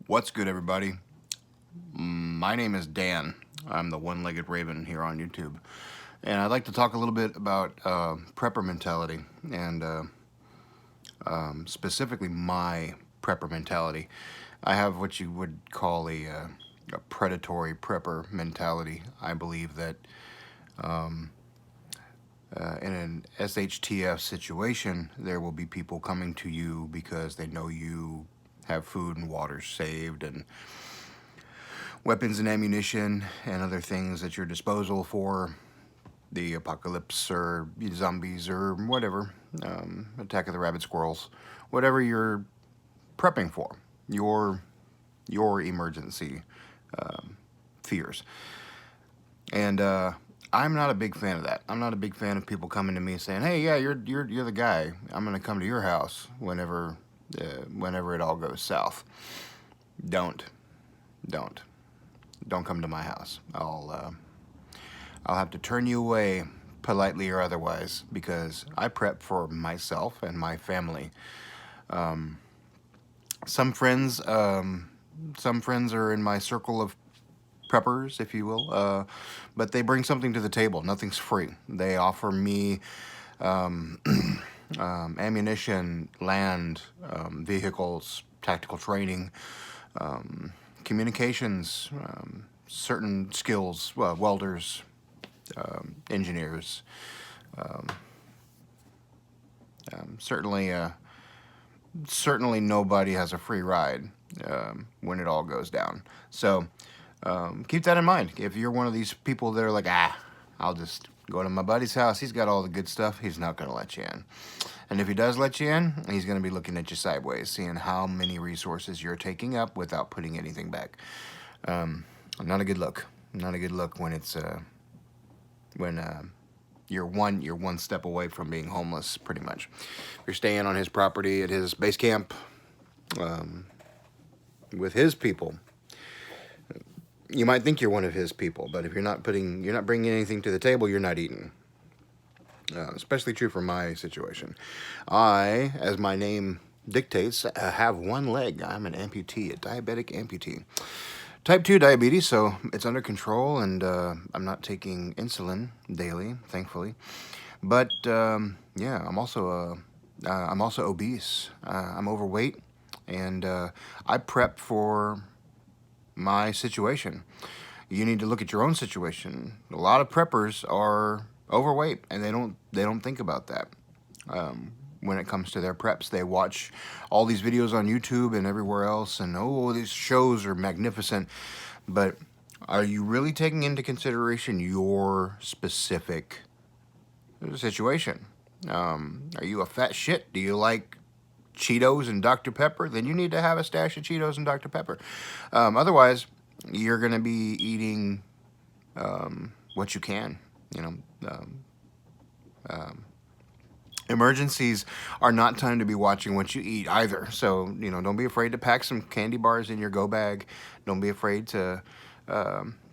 What's good, everybody? My name is Dan. I'm the one-legged raven here on YouTube, and I'd like to talk a little bit about prepper mentality and specifically my prepper mentality. I have what you would call a predatory prepper mentality. I believe that in an SHTF situation, there will be people coming to you because they know you have food and water saved and weapons and ammunition and other things at your disposal for the apocalypse or zombies or whatever, attack of the rabid squirrels, whatever you're prepping for, your emergency fears. And I'm not a big fan of that. I'm not a big fan of people coming to me saying, "Hey, yeah, you're the guy. I'm gonna come to your house whenever it all goes south." Don't, don't, don't come to my house. I'll have to turn you away, politely or otherwise, because I prep for myself and my family. Some friends, some friends are in my circle of preppers, if you will, but they bring something to the table. Nothing's free. They offer me ammunition, land, vehicles, tactical training, communications, certain skills, welders, engineers, certainly certainly nobody has a free ride when it all goes down. So keep that in mind. If you're one of these people that are like, I'll just go to my buddy's house, he's got all the good stuff, he's not going to let you in. And if he does let you in, he's going to be looking at you sideways, seeing how many resources you're taking up without putting anything back. Not a good look. Not a good look when it's when you're one step away from being homeless, pretty much. If you're staying on his property at his base camp with his people, you might think you're one of his people, but if you're not bringing anything to the table, you're not eating. Especially true for my situation. I, as my name dictates, have one leg. I'm an amputee, a diabetic amputee. Type 2 diabetes, so it's under control, and I'm not taking insulin daily, thankfully. But yeah, I'm also obese. I'm overweight, and I prep for my situation. You need to look at your own situation. A lot of preppers are overweight, and they don't think about that. When it comes to their preps, they watch all these videos on YouTube and everywhere else, and oh, these shows are magnificent. But are you really taking into consideration your specific situation? Are you a fat shit? Do you like Cheetos and Dr. Pepper? Then you need to have a stash of Cheetos and Dr. Pepper. Otherwise, you're going to be eating what you can. You know, emergencies are not time to be watching what you eat either. So, you know, don't be afraid to pack some candy bars in your go bag. Don't be afraid to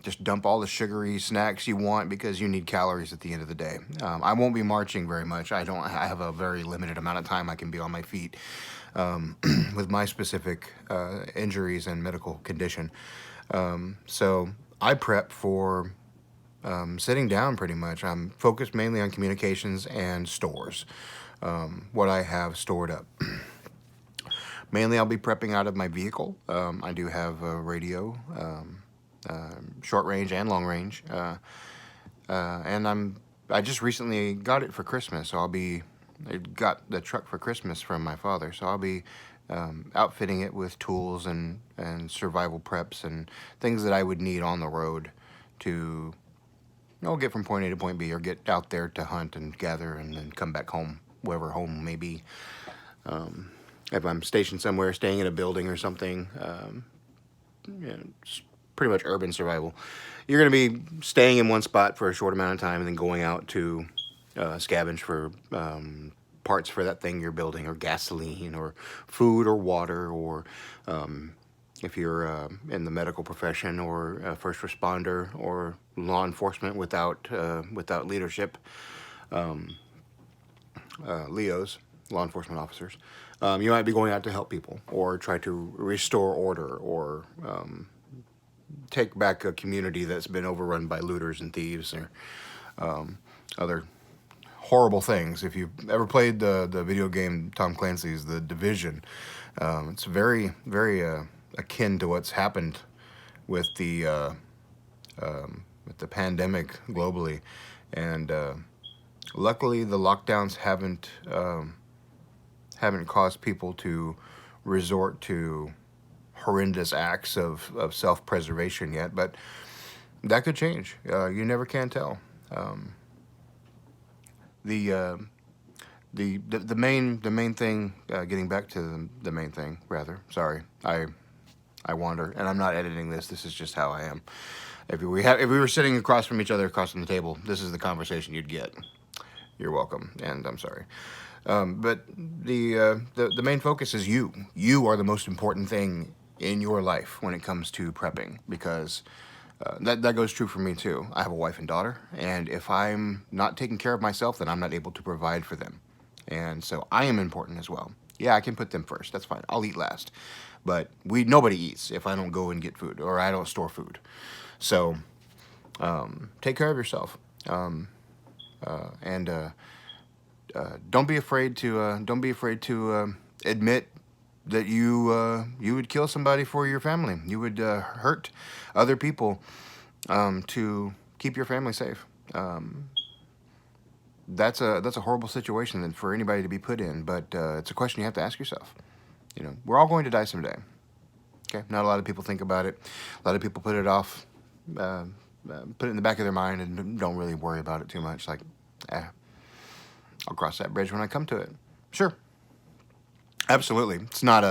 just dump all the sugary snacks you want because you need calories at the end of the day. I won't be marching very much. I have a very limited amount of time I can be on my feet with my specific injuries and medical condition. So I prep for sitting down pretty much. I'm focused mainly on communications and stores, what I have stored up. Mainly I'll be prepping out of my vehicle. I do have a radio, short range and long range, and I just recently got it for Christmas, so I got the truck for Christmas from my father, so I'll be outfitting it with tools and survival preps and things that I would need on the road to get from point A to point B, or get out there to hunt and gather and then come back home, wherever home may be. If I'm stationed somewhere, staying in a building or something, it's pretty much urban survival. You're going to be staying in one spot for a short amount of time and then going out to scavenge for parts for that thing you're building, or gasoline, or food, or water, or if you're in the medical profession, or a first responder, or law enforcement without leadership, LEOs, law enforcement officers. You might be going out to help people or try to restore order or take back a community that's been overrun by looters and thieves or other horrible things. If you've ever played the video game Tom Clancy's The Division, it's very, very akin to what's happened with the pandemic globally. And luckily, the lockdowns haven't caused people to resort to horrendous acts of self-preservation yet, but that could change. You never can tell. The main thing, getting back to the main thing, rather. Sorry, I wander, and I'm not editing this. This is just how I am. If we were sitting across from each other, across from the table, this is the conversation you'd get. You're welcome, and I'm sorry. But the main focus is you. You are the most important thing in your life when it comes to prepping, because that goes true for me too. I have a wife and daughter, and if I'm not taking care of myself, then I'm not able to provide for them. And so I am important as well. Yeah, I can put them first. That's fine. I'll eat last. But nobody eats if I don't go and get food or I don't store food. So take care of yourself. And don't be afraid to admit that you would kill somebody for your family. You would hurt other people to keep your family safe. That's a horrible situation for anybody to be put in, but it's a question you have to ask yourself. You know, we're all going to die someday. Okay, not a lot of people think about it. A lot of people put it off, put it in the back of their mind, and don't really worry about it too much. Like, I'll cross that bridge when I come to it. Sure, absolutely. It's not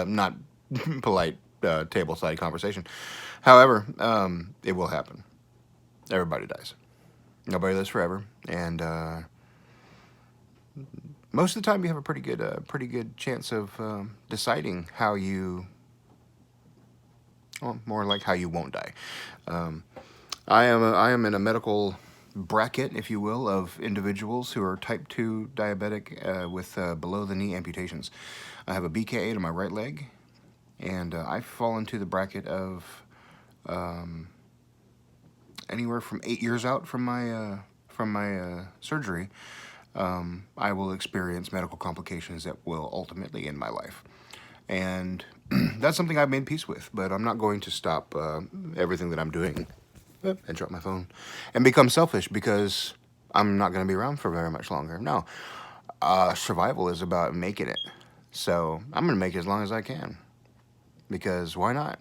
polite table-side conversation. However, it will happen. Everybody dies. Nobody lives forever, and most of the time you have a pretty good chance of deciding how you, well, more like how you won't die. I am in a medical bracket, if you will, of individuals who are type 2 diabetic with below-the-knee amputations. I have a BK8 on my right leg, and I fall into the bracket of anywhere from 8 years out from my surgery. I will experience medical complications that will ultimately end my life. And that's something I've made peace with, but I'm not going to stop everything that I'm doing and drop my phone and become selfish because I'm not going to be around for very much longer. No, survival is about making it. So I'm going to make it as long as I can, because why not?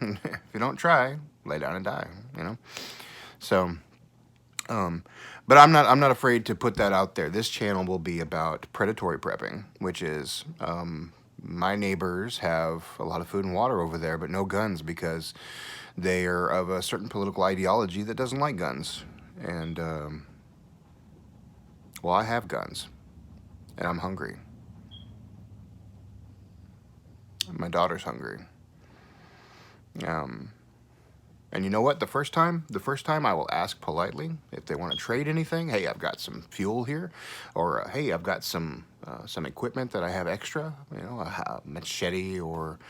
If you don't try, lay down and die, you know? So, but I'm not afraid to put that out there. This channel will be about predatory prepping, which is, my neighbors have a lot of food and water over there, but no guns, because they are of a certain political ideology that doesn't like guns. And, well, I have guns, and I'm hungry. My daughter's hungry. And you know what? The first time I will ask politely if they want to trade anything. Hey, I've got some fuel here, or hey, I've got some equipment that I have extra. You know, a machete, or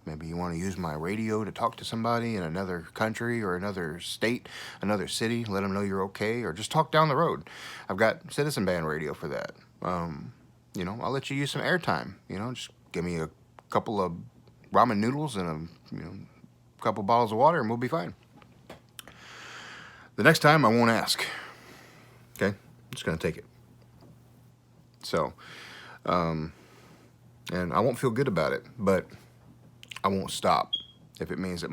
maybe you want to use my radio to talk to somebody in another country or another state, another city. Let them know you're okay, or just talk down the road. I've got citizen band radio for that. You know, I'll let you use some airtime. You know, just give me a couple of ramen noodles and a couple bottles of water, and we'll be fine. The next time, I won't ask. Okay? I'm just going to take it. So, and I won't feel good about it, but I won't stop if it means that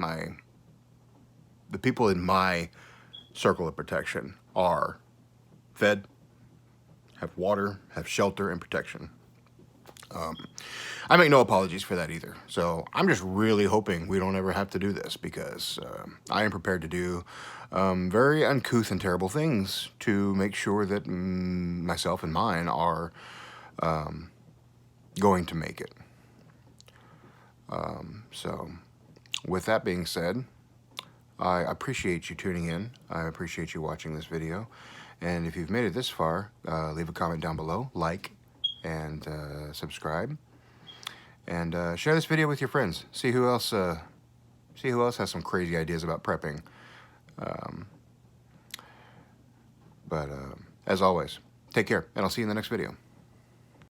the people in my circle of protection are fed, have water, have shelter, and protection. I make no apologies for that either. So I'm just really hoping we don't ever have to do this, because I am prepared to do very uncouth and terrible things to make sure that myself and mine are going to make it. So with that being said, I appreciate you tuning in. I appreciate you watching this video. And if you've made it this far, leave a comment down below, like, and subscribe. And share this video with your friends. See who else has some crazy ideas about prepping. But as always, take care, and I'll see you in the next video.